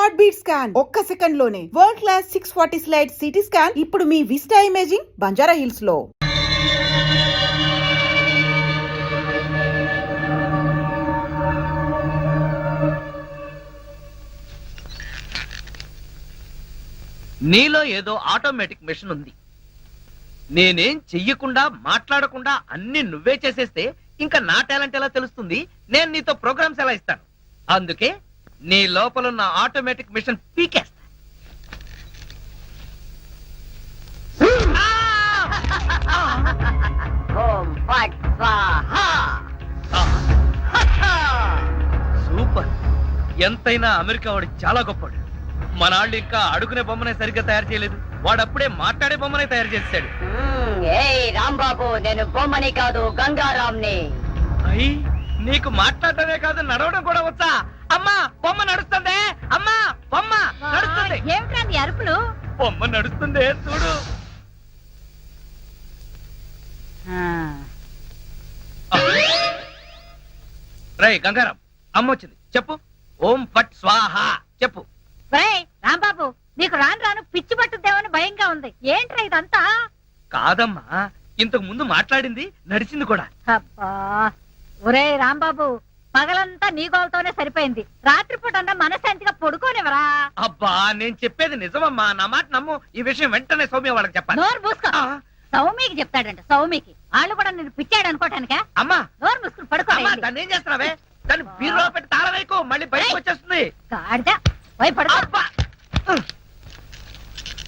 Heart beat scan ఒక్క second లోనే world class 640 slide CT scan ఇప్పుడు మీ విస్టా ఇమేజింగ్ బంజారా హిల్స్ లో. నీలో ఏదో ఆటోమేటిక్ మెషిన్ ఉంది. నేనేం చెయ్యకుండా మాట్లాడకుండా అన్ని నువ్వే చేసేస్తే ఇంకా నా టాలెంట్ ఎలా తెలుస్తుంది? నేను నీతో ప్రోగ్రామ్స్ ఎలా ఇస్తాను? అందుకే నీ లోపలున్న ఆటోమేటిక్ మిషన్ పీకేస్తా. సూపర్. ఎంతైనా అమెరికా వాడు చాలా గొప్పవాడు. మన వాళ్ళు ఇంకా అడుగునే బొమ్మనే సరిగ్గా తయారు చేయలేదు, వాడప్పుడే మాట్లాడే బొమ్మనే తయారు చేశాడు. రాంబాబు, నేను బొమ్మని కాదు గంగారాంని. అయ్యి, నీకు మాట్లాడటమే కాదు నడవడం కూడా వచ్చా? అమ్మా బొమ్మ నడుస్తుంది, అమ్మా బొమ్మ నడుస్తుంది. ఏమిటండి అరుపులు? బొమ్మ నడుస్తుంది చూడు. రై గంగారాం, అమ్మ వచ్చింది, చెప్పు. ఓం ఫట్ స్వాహ చెప్పు. రాంబాబు, నీకు రాను రాను పిచ్చి పట్టుద్దేమని భయంగా ఉంది. ఏంట్రా ఇదంతా? కాదమ్మా, ఇంతకు ముందు మాట్లాడింది నడిచింది కూడా. అబ్బా, ఒరే రాంబాబు, పగలంతా నీ గోలతోనే సరిపోయింది. రాత్రిపూట అన్నా మనశాంతిగా పడుకోనివరా? అబ్బా, నేను చెప్పేది నిజమమ్మా, నా మాట నమ్ము. ఈ విషయం వెంటనే సౌమ్య వాళ్ళకి చెప్పాలి. నోరు మూసుకో. సౌమికి చెప్తాడంట. సౌమికి వాళ్ళు కూడా నేను పిచ్చాడు అనుకోటానికా? అమ్మా నోరు మూసుకుని పడుకో. దాన్ని ఏం చేస్తున్నావే? దాన్ని బీరులో పెట్టి తాళం వేయకు, మళ్ళీ బయటకు వచ్చేస్తుంది. గాడిద, పోయి పడుకో.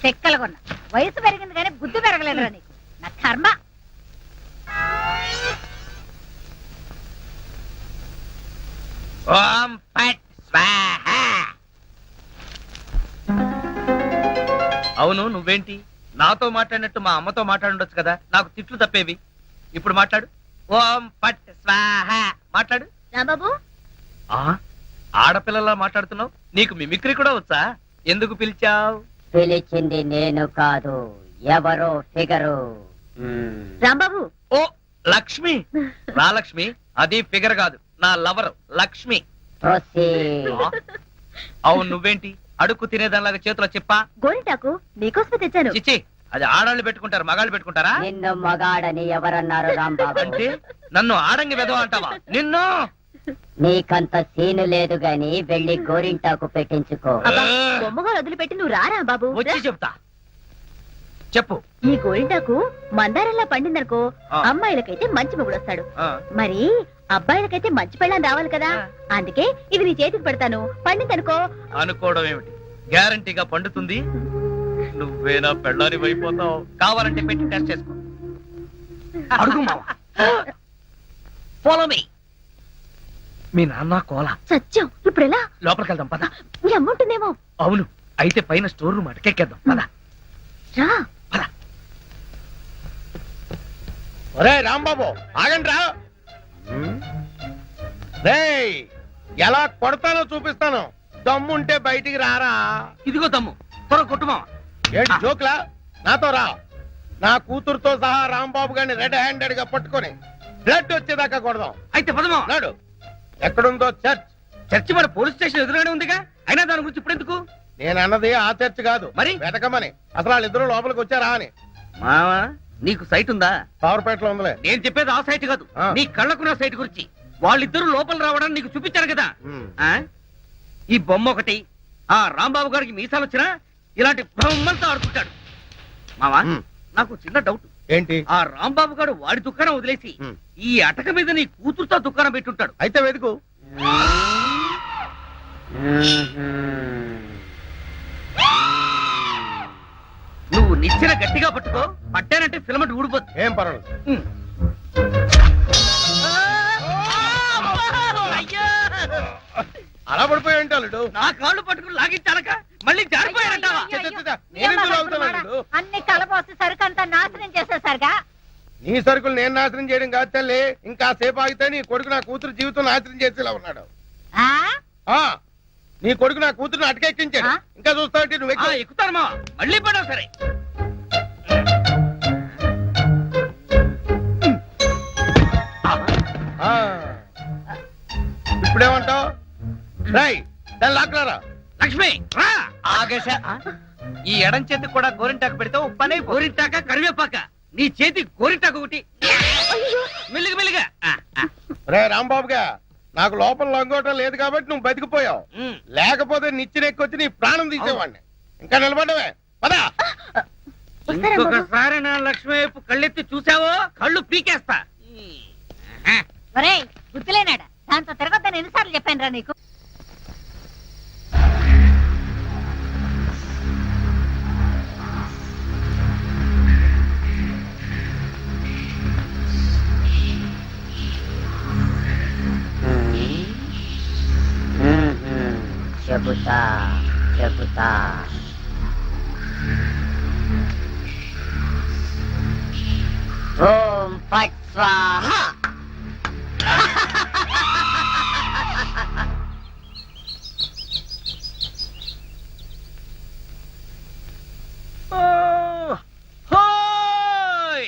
చెక్కలుగొన్నా వయసు పెరిగింది కానీ బుద్ధి పెరగలేదురా నీకు. నా కర్మ. ఓం ఫట్ స్వాహ. అవును, నువ్వేంటి నాతో మాట్లాడినట్టు మా అమ్మతో మాట్లాడుండొచ్చు కదా, నాకు తిట్లు తప్పేవి. ఇప్పుడు మాట్లాడు. ఓం ఫట్ స్వాహ మాట్లాడు. రాంబాబు, ఆడపిల్లలా మాట్లాడుతున్నావు. నీకు మిమిక్రీ కూడా వచ్చా? ఎందుకు పిలిచావు? పిలిచింది నేను కాదు, ఎవరో ఫిగరు. రాంబాబు, ఓ లక్ష్మి. రా లక్ష్మి, అది ఫిగర్ కాదు, నా లవర్ లక్ష్మి. అవును, నువ్వేంటి అడుక్కు తినేదానిలాగా చేతిలో చెప్పా? గోరింటాకు నీకోసమే తెచ్చాను. చిచ్చి, అది ఆడాళ్ళు పెట్టుకుంటారు, మగాళ్ళు పెట్టుకుంటారా? నిన్ను మగాడని ఎవరన్నారు రాంబాబు? అంటే నన్ను ఆడంగి వెదవ అంటావా? నిన్ను నీకంత సీను లేదు గాని వెళ్ళి గోరింటాకు పెట్టించుకో. బొమ్మగా వదిలిపెట్టి నువ్వు రారా బాబు. వచ్చి చెప్తా, చెప్పు. ఈ గోరింటాకు మందారంలా పండిందనుకో, అమ్మాయిలకైతే మంచి మొగుడు వస్తాడు. మరి అబ్బాయిలకైతే మంచి పెళ్ళాన్ని రావాలి కదా, అందుకే ఇది నీ చేతికి పెడతాను. పండిందనుకో. అనుకోవడం ఏమిటి, గ్యారంటీగా పండుతుంది. నువ్వేనా పెళ్ళాని అయిపోతావు. కావాలంటే పెట్టి టెస్ట్ చేసుకో. అడుగు మావా. Follow me. మీ నాన్న కోల సత్యం, ఇప్పుడు ఎలా? లోపలికి వెళ్దాం పద. నీ అమ్ముంటుందేమో. అవును, అయితే పైన స్టోర్ రూమ్ అటకెక్కేద్దాం పద. రా. ఒరే రాంబాబు, ఆగండి రా. రేయ్, ఎలా కొడతానో చూపిస్తాను. దమ్ముంటే బయటికి రారా. ఇదిగో దమ్ము, త్వర కొట్టుమా. ఏంటి జోక్లా? నాతో రా. నా కూతురుతో సహా రాంబాబు గారిని రెడ్ హ్యాండెడ్ గా పట్టుకొని బ్లడ్ వచ్చేదాకా కొడదాం. అయితే పదమా. నాడు ఎక్కడుందో చర్చ్. చర్చి మన పోలీస్ స్టేషన్ ఎదురుగానే ఉందిగా, అయినా దాని గురించి ఇప్పుడు ఎందుకు? నేను అన్నది ఆ చర్చ్ కాదు, మరి వెతకమని. అసలు వాళ్ళిద్దరూ లోపలికి వచ్చారా అని. మావా, నీకు సైట్ ఉందా? పవర్పేటలో ఉందిలే. నేను చెప్పేది ఆ సైట్ కాదు, నీ కళ్ళకున్న సైట్ గురించి. వాళ్ళిద్దరూ లోపల రావడానికి నీకు చూపించారు కదా. ఈ బొమ్మ ఒకటి, ఆ రాంబాబు గారికి మీసాలు వచ్చినా ఇలాంటి బ్రహ్మంతో ఆడుకుంటాడు. మావా, నాకు చిన్న డౌట్. ఏంటి? ఆ రాంబాబు గారు వాడి దుకాణం వదిలేసి ఈ అటక మీద నీ కూతురుతో దుకాణం పెట్టుంటాడు. అయితే వెతుకు. నువ్వు నిచ్చెన గట్టిగా పట్టుకో, పట్టానంటే ఫిలమెంట్ ఊడిపోతుంది. ఏం పర్వాలేదు. అలా పడిపోయి ఉంటాడు. నా కాళ్ళు పట్టుకుని లాగించాలక మళ్ళీ జారిపోయారంటావా? అన్ని కలపోసి సరుకంతా నాశనం చేసేసరిగా. నీ సరుకులు నేను నాశనం చేయడం కాదు తల్లి. ఇంకా సేపు ఆగితే నీ కొడుకు నా కూతురు జీవితం నాశనం చేసేలా ఉన్నాడు. నీ కొడుకు నా కూతురుని అటకెక్కించాడు. ఇంకా చూస్తావు నువ్వు. ఎక్కుతాను మా, మళ్ళీ పడా సరే. ఇప్పుడేమంటావు? రై, దాన్ని లాక్కులారా. లక్ష్మి రా ఆగేశ ఈ ఎడం చేతికి కూడా గోరింటాకు పెడితే ఉప్పనే గోరింటాక కరివేపాక నీ చేతి గోరింటాకు ఒకటి మెల్లిగా మెల్లిగా రే రాంబాబుగా నాకు లోపల లంగోటం లేదు కాబట్టి నువ్వు బతికిపోయావు. లేకపోతే నిచ్చినెక్కొచ్చి నీ ప్రాణం తీసేవాడిని. ఇంకా నిలబడవే పదా. ఇంకొకసారి నా లక్ష్మి వైపు కళ్ళెత్తి చూసావో కళ్ళు పీకేస్తా. ఒరేయ్ గుర్తులేనాడా దాంతో తిరగొద్దని ఎన్నిసార్లు చెప్పాను రా నీకు. చెబుతా చెబుతా ఓం ఫట్ స్వాహ. హోయ్!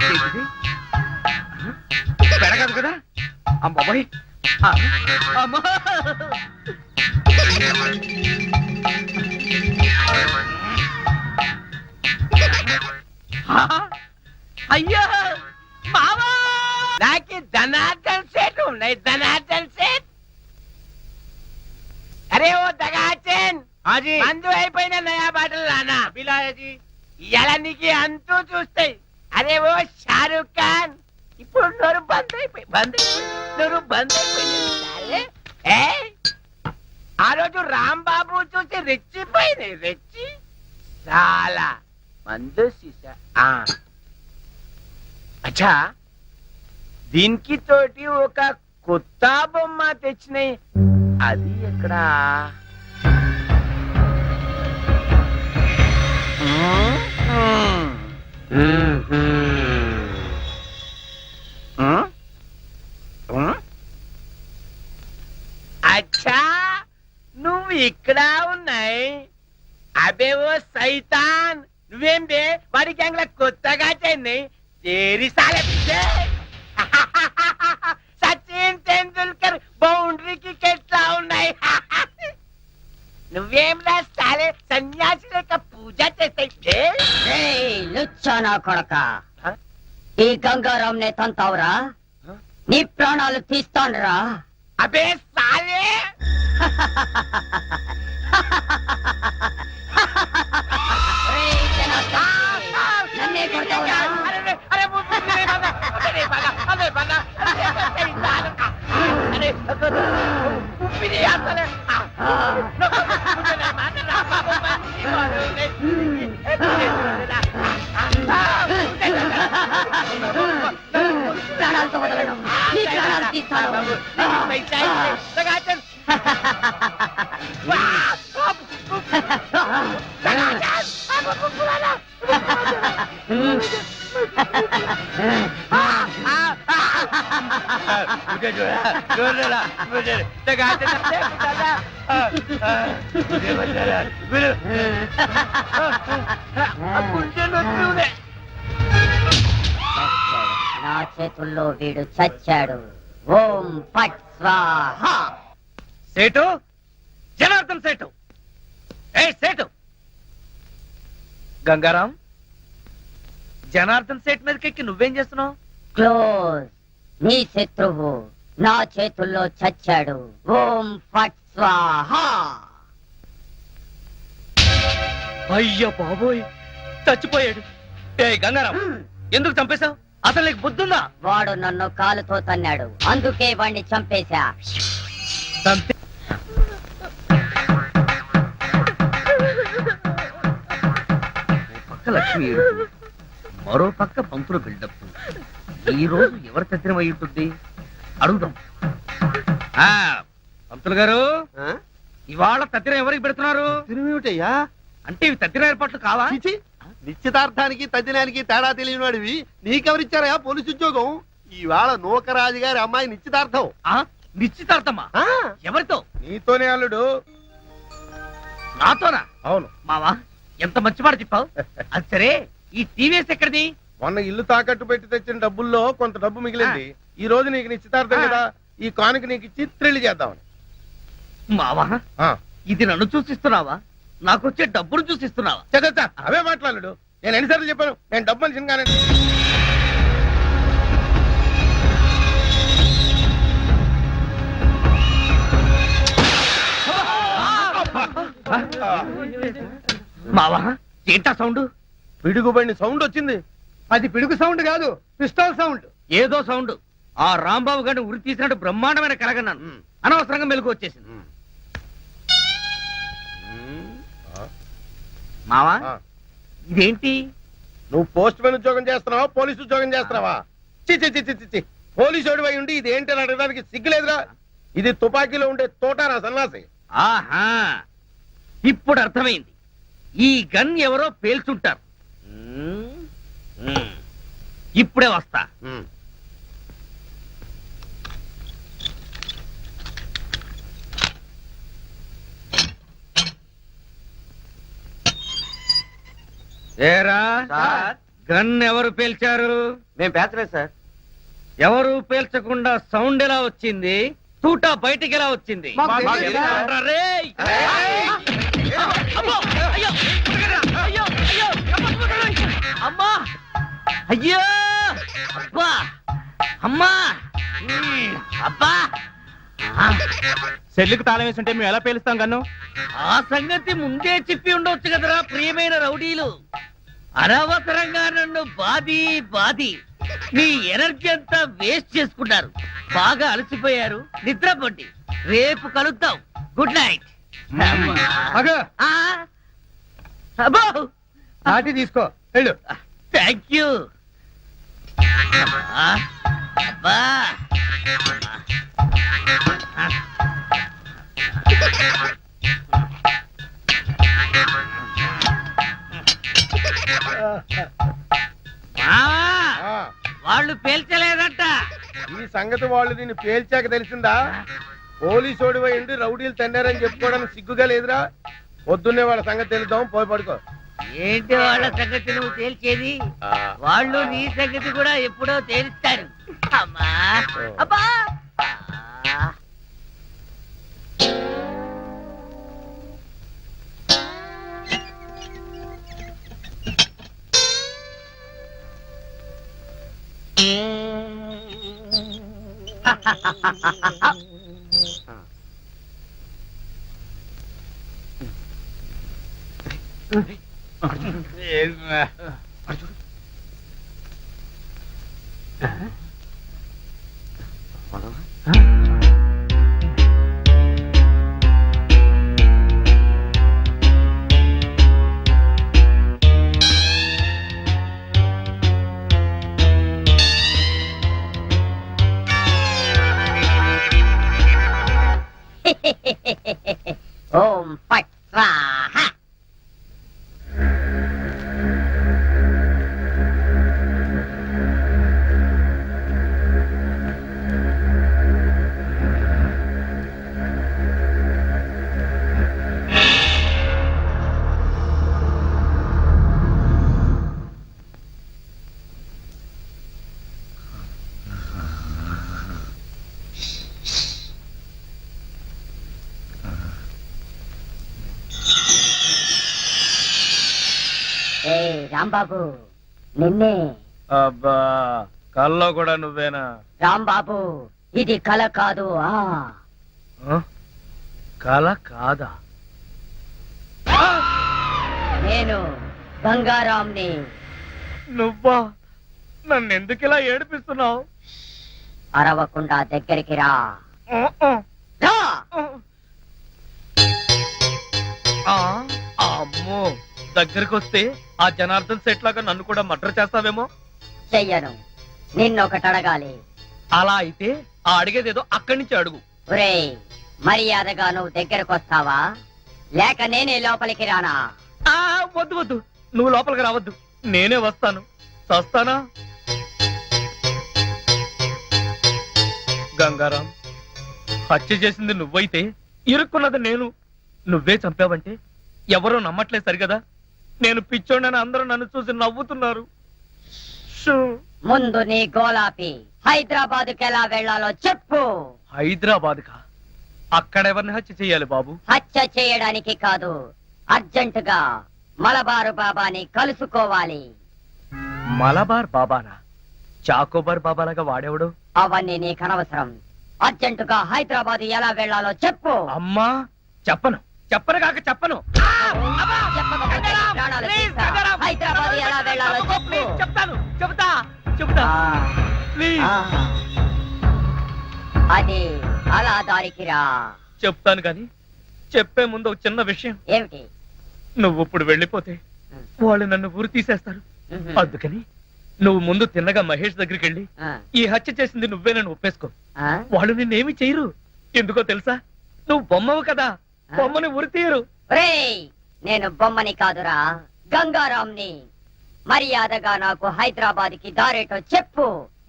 ఏంటిది? పెడగదు కదా అమ్మాయి అమ్మా అయ్యో మామా నాకు ధనార్దన్ సెట్ ఉన్నాయి ధనార్దన్ సెట్. అరే ఓ దగాచన్ మందు అయిపోయిన నయా బాటలు రానా బిలాయజీ ఇలా నీకు అంతూ చూస్తాయి. అరే ఓ షారూక్ ఖాన్ ఇప్పుడు నోరు బంద్ అయిపోయి నోరు బంద్ అయిపోయింది. ఆ రోజు రాంబాబు చూసి రెచ్చిపోయింది రెచ్చి చాలా మందు సీసా. అచ్చా దీనికి తోటి ఒక కొత్త బొమ్మ తెచ్చినాయి. అది ఎక్కడ అచ్చా నువ్వు ఇక్కడ ఉన్నాయి. అబే ఓ సైతాన్ నువ్వేం బే వాడి గ్యాంగ్ లా కొత్తగా చెన్నై తేరి సాలే సచిన్ తెండూల్కర్ బౌండరీకి ఎట్లా ఉన్నాయి. నువ్వేం రా సాలే సన్యాసి లేక పూజ చేస్తాయి. లుచ్చానా కొడక ఈ గంగారాం నే తంతావురా నీ ప్రాణాలు తీస్తానురా. అబే సాలే నన్నే కొడతావురా. ప్రాణాలతో వదలను నీ ప్రాణాలు తీస్తాను. నా చేతుల్లో వీడు చచ్చాడు. ఓం ఫట్ స్వాహ. సేటు జనార్దన్ సేటు ఏ సేటు గంగారాం జనార్దన్ సేట్ మీదకెక్కి నువ్వేం చేస్తున్నావు? క్లోజ్. నీ శత్రువు నా చేతుల్లో చచ్చాడు. ఓం ఫట్ స్వాహ. అయ్యో బాబోయ్ చచ్చిపోయాడు. ఏ గంగారాం ఎందుకు చంపేశావు? అసలు నీకు బుద్ధుందా? వాడు నన్ను కాలుతో తన్నాడు అందుకే వాణ్ణి చంపేశా. పక్క లక్ష్మి మరో పక్క పంతులు బిల్డప్. ఈ రోజు ఎవరి తత్తిరం అయి ఉంటుంది అడుగుదాం. పంతులు గారు ఇవాళ తత్తిరం ఎవరికి పెడుతున్నారు? తిరుమేమిటయ్యా? అంటే ఇవి తత్తిరం ఏర్పాట్లు కావా? నిశ్చితార్థానికి తద్దినానికి తేడా తెలియని వాడివి నీకెవరిచ్చారయా పోలీసు ఉద్యోగం? ఇవాళ నూకరాజు గారి అమ్మాయి నిశ్చితార్థం. నిశ్చితార్థమా? ఎవరితో? నీతోనే అల్లుడు. నాతోనా? అవును మావా ఎంత మంచి మాట చెప్పావు. అది సరే ఈ టీవీఎస్ ఎక్కడిది? మొన్న ఇల్లు తాకట్టు పెట్టి తెచ్చిన డబ్బుల్లో కొంత డబ్బు మిగిలింది. ఈ రోజు నీకు నిశ్చితార్థం కదా, ఈ కానుక నీకు ఇచ్చి థ్రిల్ చేద్దామని. మావా ఆ, ఇది నన్ను చూసిస్తున్నావా నాకొచ్చే డబ్బును చూసిస్తున్నావా? చచ్చా అవే మాట్లాడు. నేను ఎన్నిసార్లు చెప్పాను నేను డబ్బు మనిషిని కానీ. మావా ఏంటా సౌండ్? పిడుగుబడిన సౌండ్ వచ్చింది. అది పిడుగు సౌండ్ కాదు, పిస్టల్ సౌండ్. ఏదో సౌండ్. ఆ రాంబాబు గారిని ఉరి తీసినట్టు బ్రహ్మాండమైన కలగన్నాను. అనవసరంగా మెలకు వచ్చేసింది. మావా ఆ, ఇదేంటి? నువ్వు పోస్ట్ మ్యాన్ ఉద్యోగం చేస్తున్నావా, పోలీసు ఉద్యోగం చేస్తున్నావా? చి చి చి చి చి, చి. పోలీసు అయి ఉండి ఇది ఏంటి అని అడగడానికి సిగ్గులేదురా? ఇది తుపాకీలో ఉండే తోటారా సన్నాసి. ఆహా ఇప్పుడు అర్థమైంది. ఈ గన్ ఎవరో పేల్చుంటారు. ఇప్పుడే వస్తా. ఉమ్. ఏరా గన్ ఎవరు పేల్చారు? మేము పేర్చలేదు సార్. ఎవరు పేల్చకుండా సౌండ్ ఎలా వచ్చింది? తూటా బయటికి ఎలా వచ్చింది? మాకు తెలియదు సార్. ఏంట్రా రేయ్? అమ్మో! అయ్యో! అయ్యో! అయ్యో! అమ్మా! అయ్యో! అబ్బా! అమ్మా! అబ్బా! సెల్లుకు తాళం వేస్తుంటే మేము ఎలా పేలుస్తాం కన్ను? ఆ సంగతి ముందే చెప్పి ఉండొచ్చు కదరా ప్రియమైన రౌడీలు. అనవసరంగా నన్ను బాది మీ ఎనర్జీ అంతా వేస్ట్ చేసుకున్నారు. బాగా అలసిపోయారు, నిద్రపోండి. రేపు కలుద్దాం. Good night. అబ్బో నాటి తీసుకో వెళ్ళు. Thank you. అబ్బా ఆ, వాళ్ళు పేల్చలేదట. ఈ సంగతి వాళ్ళు నిన్ను పేల్చాక తెలిసిందా? పోలీసు ఓడిపోయి ఉండి రౌడీలు తండారని చెప్పుకోవడానికి సిగ్గుగా లేదురా? పొద్దున్నే వాళ్ళ సంగతి తెలుద్దాం, పోయి పడుకో. ఏంటి వాళ్ళ సంగతి నువ్వు తేల్చేది? ఆ, వాళ్ళు నీ సంగతి కూడా ఎప్పుడో తేలుస్తారు. అమ్మా అబ్బా ఆ. ఓం ఫట్ స్వాహ. ఏ రాంబాబు, నిన్నే. అబ్బా కల్లో కూడా నువ్వేనా? రాంబాబు, ఇది కల కాదు. కల కాదా? నేను బంగారాంని. నువ్వా? నన్ను ఎందుకు ఇలా ఏడిపిస్తున్నావు? అరవకుండా దగ్గరికి రా. రా. అమ్మో, దగ్గరికి వస్తే ఆ జనార్దన్ సెట్ లాగా నన్ను కూడా మర్డర్ చేస్తావేమో. చెయ్యను. నిన్నొకటి అడగాలి. అలా అయితే ఆ అడిగేదేదో అక్కడి నుంచి అడుగు. ఒరేయ్, మర్యాదగా నువ్వు దగ్గరకు వస్తావా, లేక నేనే లోపలికి రానా? వద్దు వద్దు, నువ్వు లోపలికి రావద్దు, నేనే వస్తాను. చస్తానా? గంగారాం, హత్య చేసింది నువ్వైతే ఇరుక్కున్నది నేను. నువ్వే చంపావంటే ఎవరో నమ్మట్లేదు సరిగదా? నేను పిచ్చోడని అందరూ నన్ను చూసి నవ్వుతున్నారు. ముందు నీ గోలాపి. హైదరాబాద్ కి ఎలా వెళ్ళాలో చెప్పు. హైదరాబాద్ కా? అక్కడ ఎవరిని హత్య చేయాలి బాబు? హత్య చేయడానికి కాదు, అర్జెంటుగా మలబారు బాబాని కలుసుకోవాలి. మలబార్ బాబానా? చాకోబార్ బాబాలాగా వాడేవాడు? అవన్నీ నీకు అనవసరం. అర్జెంటుగా హైదరాబాద్ ఎలా వెళ్ళాలో చెప్పు. అమ్మా చెప్పను, చెప్పను కాక చెప్పను. చెప్పకపోతే నీ ప్రాణాలు తీస్తా. హైదరాబాద్ ఎలా వెళ్ళాలో చెప్పు. చెప్తాను, చెబుతా ఆ, ప్లీజ్. ఆ. అది అలా దారికి రా. చెప్తాను కానీ చెప్పే ముందు ఒక చిన్న విషయం. ఏమిటి? నువ్వు ఇప్పుడు వెళ్ళిపోతే వాళ్ళు నన్ను ఊరు తీసేస్తారు. అందుకని నువ్వు ముందు తిన్నగా మహేష్ దగ్గరికి వెళ్ళి ఆ, ఈ హత్య చేసింది నువ్వేనని ఒప్పేసుకో. ఆ? వాళ్ళు నిన్నేమి చేయరు. ఎందుకో తెలుసా? నువ్వు బొమ్మవు కదా, బొమ్మని ఉరి తీయరు. ఒరేయ్, నేను బొమ్మని కాదురా, గంగారాంని. మర్యాదగా నాకు హైదరాబాద్ కి దారేటో చెప్పు.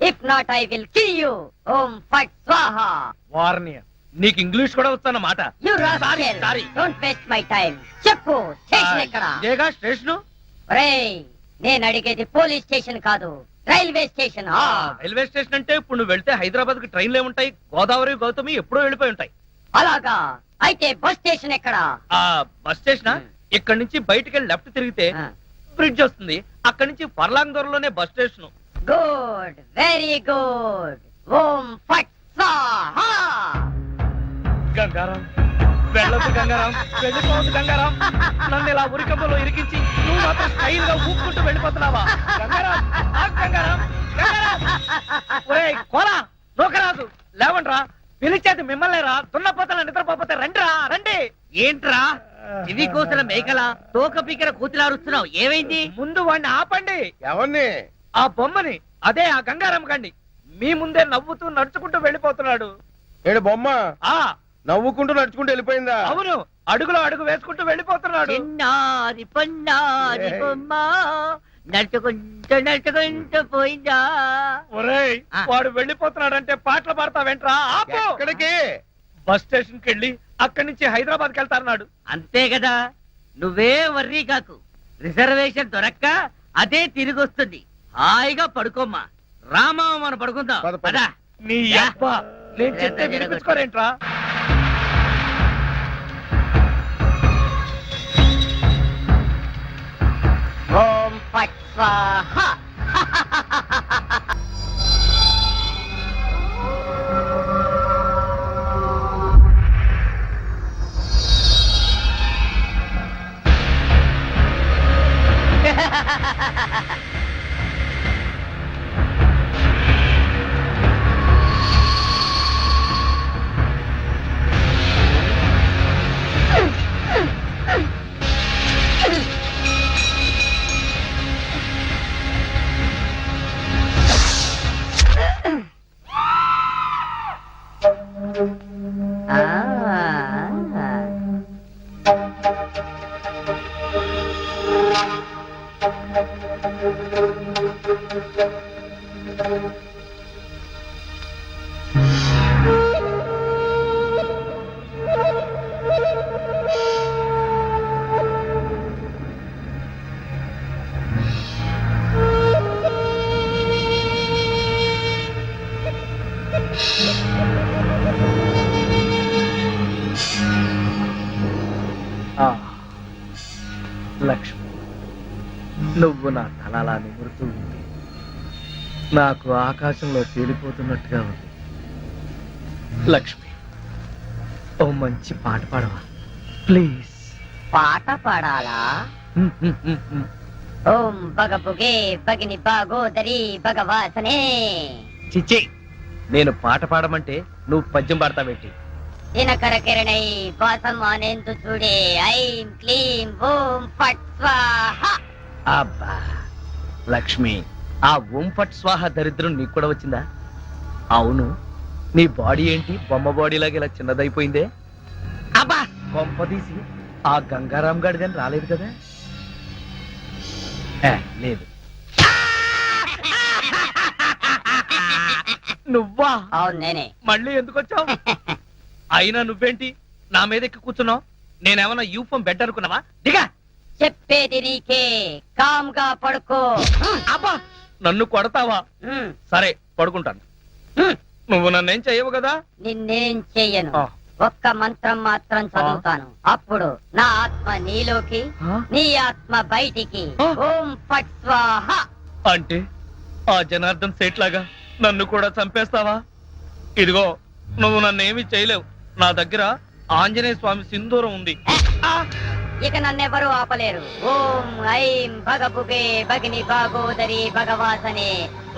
If not I will kill you. ఓం ఫట్ స్వాహా. వార్నియ, నీకు ఇంగ్లీష్ కూడా వస్తానమాట. You Sorry, sorry. Don't waste my time. చెప్పు, స్టేషన్ ఎక్కడ? ఇదేగా స్టేషను. ఒరేయ్, నేను అడిగేది పోలీస్ స్టేషన్ కాదు, రైల్వే స్టేషన్. రైల్వే స్టేషన్ అంటే ఇప్పుడు నువ్వు వెళ్తే హైదరాబాద్ కి ట్రైన్లు ఏముంటాయి? గోదావరి గౌతమి ఎప్పుడో వెళ్ళిపోయి ఉంటాయి. అలాగా? అయితే బస్ స్టేషన్ ఎక్కడ? ఆ బస్ స్టేషన్ ఇక్కడ నుంచి బయటికి వెళ్ళి లెఫ్ట్ తిరిగితే బ్రిడ్జ్ వస్తుంది. అక్కడి నుంచి ఫర్లాంగ్ దూరంలోనే bus station. Good, very good. ఓం ఫట్ స్వాహా. గంగారాం, వెళ్ళొద్దు గంగారాం, వెళ్ళిపోవద్దు గంగారాం. నన్ను ఇలా ఉరికంపలో ఇరికించి నువ్వు మాత్రం స్టైల్ గా ఊపుకుంటూ వెళ్ళిపోతున్నావా? గంగారాం, ఆగు గంగారాం, గంగారాం. ఒరేయ్ కోలా, నూకరాజు, లేవండ్రా. పిలిచేది మిమ్మల్ని రా. దున్నపోతల నిద్రపోతే రండిరా, రండి. ఏంట్రా ఇది కోసిన మేకల తోక పీకర కూతులారుస్తున్నావు? ఏమైంది? ముందు వాడిని ఆపండి. ఎవరిని? ఆ బొమ్మని, అదే ఆ గంగారాం గండి. మీ ముందే నవ్వుతూ నడుచుకుంటూ వెళ్ళిపోతున్నాడు. ఏడు బొమ్మ ఆ నవ్వుకుంటూ నడుచుకుంటూ వెళ్ళిపోయిందా? అవును, అడుగులో అడుగు వేసుకుంటూ వెళ్ళిపోతున్నాడు. చిన్నారి పొన్నారి బొమ్మ నడుచుకుంటూ పోయిందా? ఒరేయ్, వాడు వెళ్ళిపోతున్నాడంటే పాటలు పాడతా వెంట్రా. ఆపు. ఎక్కడికి? బస్ స్టేషన్ కి వెళ్ళి అక్కడి నుంచి హైదరాబాద్ కి వెళ్తాన్నాడు. అంతే కదా, నువ్వే వర్రీ కాకు. రిజర్వేషన్ దొరక్క అదే తిరిగి వస్తుంది. హాయిగా పడుకోమ్మా. రామా, మనం పడుకుందాం. పద, పద. పద. నీ అబ్బ, నేను చెప్తే వినిపించుకోరేంట్రా? ఓం ఫట్ స్వాహా. ఆ, లక్ష్మి, నువ్వు నా తలలా నిమురుతూ ఉంది. నాకు ఆకాశంలో తేలిపోతున్నట్టుగా ఉంది. లక్ష్మి, ఓ మంచి పాట పాడవా ప్లీజ్? పాట పాడాలా? ఓం బగబుగే బగిని బాగోదరి భగవాసనే. చిచ్చి, నేను పాట పాడమంటే నువ్వు పద్యం పాడతావేంటి? దినకర కిరణై వాసమానేందు చూడే. ఐం క్లీం ఓం ఫట్ స్వాహా. అబ్బా లక్ష్మి, ఆ ఓం ఫట్ స్వాహ దరిద్రం నీకు కూడా వచ్చిందా? అవును, నీ బాడీ ఏంటి బొమ్మ బాడీ లాగా ఇలా చిన్నదైపోయిందే? అబ్బా, కొంపదీసి ఆ గంగారాం గడిదని రాలేదు కదా? లేదు. నువ్వా? అవును, నేనే. మళ్ళీ ఎందుకు వచ్చావు? అయినా నువ్వేంటి నా మీద ఎక్కి కూర్చున్నావు? నేనేమన్నా యూఫం బెడ్ అనుకున్నావా? దిగా. చెప్పేది నీకే, కామ్గా పడుకో. అబ్బా, నన్ను కొడతావా? సరే, పడుకుంటాను. నువ్వు నన్నేం చెయ్యవు కదా నిన్నేం చెయ్యను ఆ. ఒక్క మంత్రం మాత్రం చదువుతాను అప్పుడు నా ఆత్మ నీలోకి నీ ఆత్మ బయటికి ఆ. ఓం ఫట్ స్వాహ. అంటే ఆ జనార్దన్ సేట్ లాగా నన్ను కూడా చంపేస్తావా? ఇదిగో నువ్వు నన్నేమి చేయలేవు. నా దగ్గర ఆంజనేయ స్వామి సింధూరం ఉంది. ఇక నన్నెవరూ ఆపలేరు. ఓం ఐం భగభుగే భగిని భాగోదరి భగవాసనే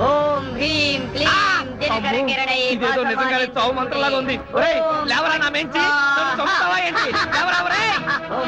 ఓం హ్రీం క్లీం దినకర కిరణై ఇదేదో నిజంగానే చావు మంత్రంలాగా ఉంది. ఒరేయ్, లేవరా నా మెంచి, నన్ను చంపుతావా ఏంటి? లేవరా ఒరేయ్.